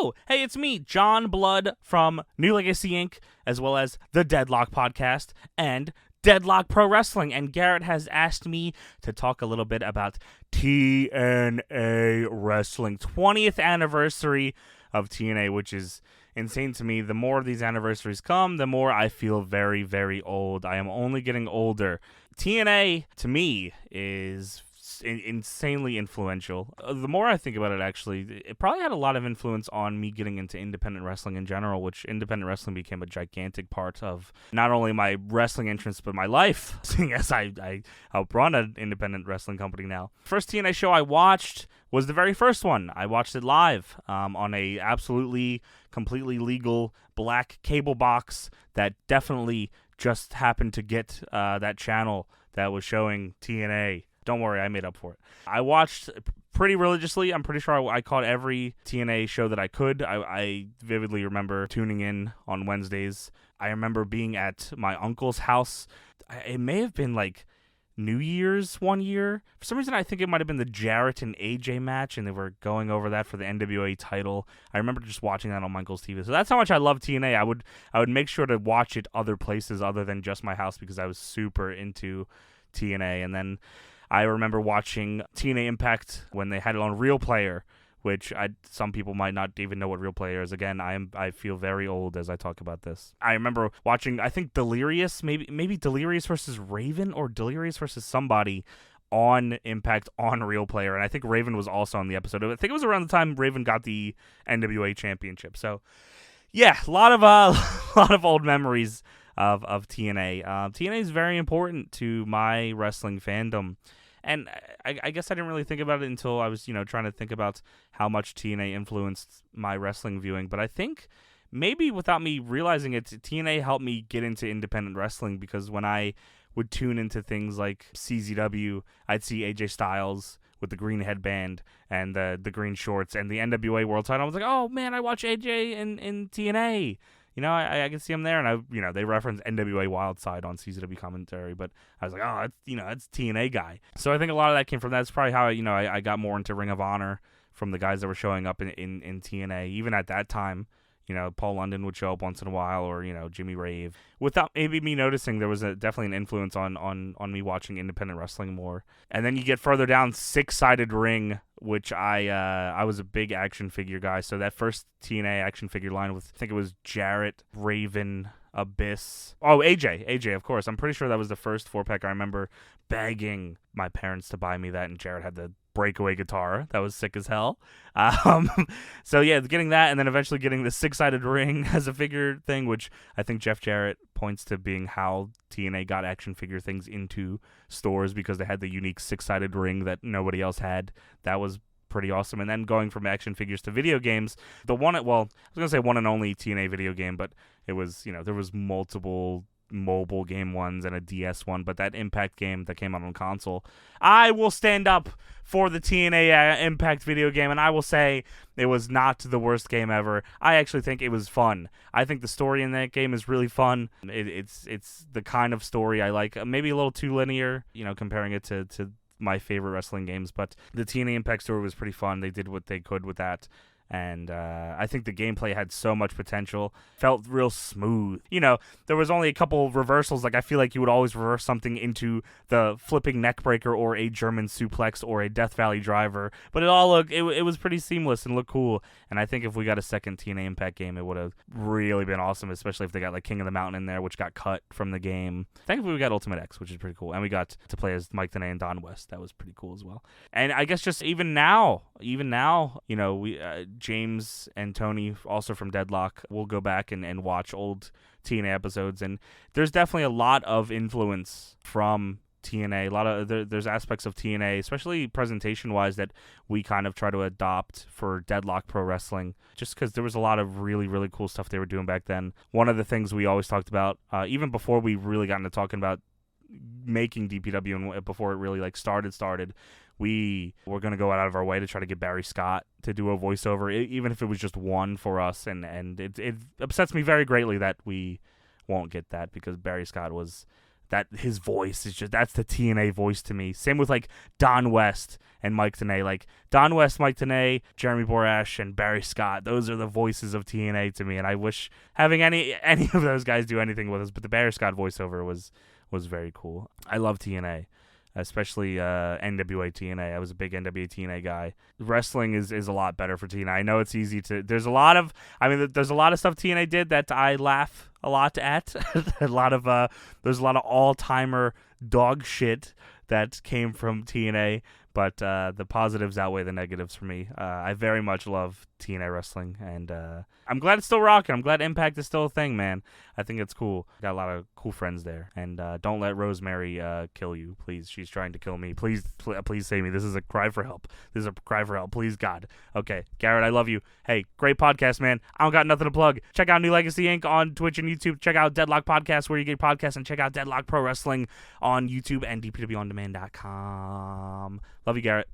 Hello! Hey, it's me, John Blood from New Legacy Inc., as well as the Deadlock Podcast and Deadlock Pro Wrestling. And Garrett has asked me to talk a little bit about TNA Wrestling. 20th anniversary of TNA, which is insane to me. The more of these anniversaries come, the more I feel very, very old. I am only getting older. TNA, to me, is insanely influential. The more I think about it, actually, it probably had a lot of influence on me getting into independent wrestling in general, which independent wrestling became a gigantic part of not only my wrestling entrance, but my life, seeing as I help run an independent wrestling company now. First TNA show I watched was the very first one. I watched it live on a absolutely, completely legal black cable box that definitely just happened to get that channel that was showing TNA. Don't worry, I made up for it. I watched pretty religiously. I'm pretty sure I caught every TNA show that I could. I vividly remember tuning in on Wednesdays. I remember being at my uncle's house. It may have been like New Year's one year. For some reason, I think it might have been the Jarrett and AJ match, and they were going over that for the NWA title. I remember just watching that on my uncle's TV. So that's how much I love TNA. I would make sure to watch it other places other than just my house because I was super into TNA. And then I remember watching TNA Impact when they had it on Real Player, which some people might not even know what Real Player is. Again, I feel very old as I talk about this. I remember watching, I think Delirious, maybe Delirious versus Raven or Delirious versus somebody on Impact on Real Player, and I think Raven was also on the episode. I think it was around the time Raven got the NWA championship. So, yeah, a lot of old memories of TNA. TNA is very important to my wrestling fandom. And I guess I didn't really think about it until I was, trying to think about how much TNA influenced my wrestling viewing. But I think maybe without me realizing it, TNA helped me get into independent wrestling because when I would tune into things like CZW, I'd see AJ Styles with the green headband and the green shorts and the NWA World Title. I was like, oh man, I watch AJ in TNA. I can see him there, and they reference NWA Wildside on CZW commentary, but I was like, oh, it's TNA guy. So I think a lot of that came from that. It's probably how I got more into Ring of Honor from the guys that were showing up in TNA. Even at that time, Paul London would show up once in a while, or Jimmy Rave. Without maybe me noticing, there was definitely an influence on me watching independent wrestling more. And then you get further down, Six-Sided Ring, which I was a big action figure guy. So that first TNA action figure line with, I think it was Jarrett, Raven, Abyss. Oh, AJ, of course. I'm pretty sure that was the first 4-pack. I remember begging my parents to buy me that, and Jarrett had the breakaway guitar. That was sick as hell. So yeah, getting that, and then eventually getting the Six-Sided Ring as a figure thing, which I think Jeff Jarrett points to being how TNA got action figure things into stores because they had the unique Six-Sided Ring that nobody else had. That was pretty awesome. And then going from action figures to video games, I was gonna say one and only TNA video game, but it was, there was multiple mobile game ones and a DS one, but that Impact game that came out on console, I will stand up for the TNA Impact video game, and I will say it was not the worst game ever. I actually think it was fun. I think the story in that game is really fun. It's the kind of story I like. Maybe a little too linear, comparing it to my favorite wrestling games, but the TNA Impact story was pretty fun. They did what they could with that. And I think the gameplay had so much potential. Felt real smooth. There was only a couple reversals. Like, I feel like you would always reverse something into the flipping neckbreaker or a German suplex or a Death Valley driver. But it was pretty seamless and looked cool. And I think if we got a second TNA Impact game, it would have really been awesome, especially if they got, like, King of the Mountain in there, which got cut from the game. Thankfully, we got Ultimate X, which is pretty cool. And we got to play as Mike Tenay and Don West. That was pretty cool as well. And I guess just even now, we James and Tony, also from Deadlock, will go back and watch old TNA episodes, and there's definitely a lot of influence from TNA. There's aspects of TNA, especially presentation-wise, that we kind of try to adopt for Deadlock Pro Wrestling, just because there was a lot of really, really cool stuff they were doing back then. One of the things we always talked about, even before we really got into talking about making DPW and before it really started, we were going to go out of our way to try to get Barry Scott to do a voiceover, even if it was just one for us. And it upsets me very greatly that we won't get that, because Barry Scott was that his voice is just, that's the TNA voice to me. Same with like Don West and Mike Tenay. Like Don West, Mike Tenay, Jeremy Borash, and Barry Scott. Those are the voices of TNA to me, and I wish having any of those guys do anything with us. But the Barry Scott voiceover was very cool. I love TNA, especially NWA-TNA. I was a big NWA-TNA guy. Wrestling is a lot better for TNA. I know it's easy to. There's a lot of stuff TNA did that I laugh a lot at. There's a lot of all-timer dog shit that came from TNA, but the positives outweigh the negatives for me. I very much love TNA wrestling, and I'm glad it's still rocking. I'm glad Impact is still a thing, man. I think it's cool. Got a lot of cool friends there, and don't let Rosemary kill you, please. She's trying to kill me. Please save me. This is a cry for help. This is a cry for help. Please, God. Okay, Garrett, I love you. Hey, great podcast, man. I don't got nothing to plug. Check out New Legacy Inc. on Twitch and YouTube. Check out Deadlock Podcast where you get podcasts, and check out Deadlock Pro Wrestling on YouTube and dpwondemand.com. Love you, Garrett.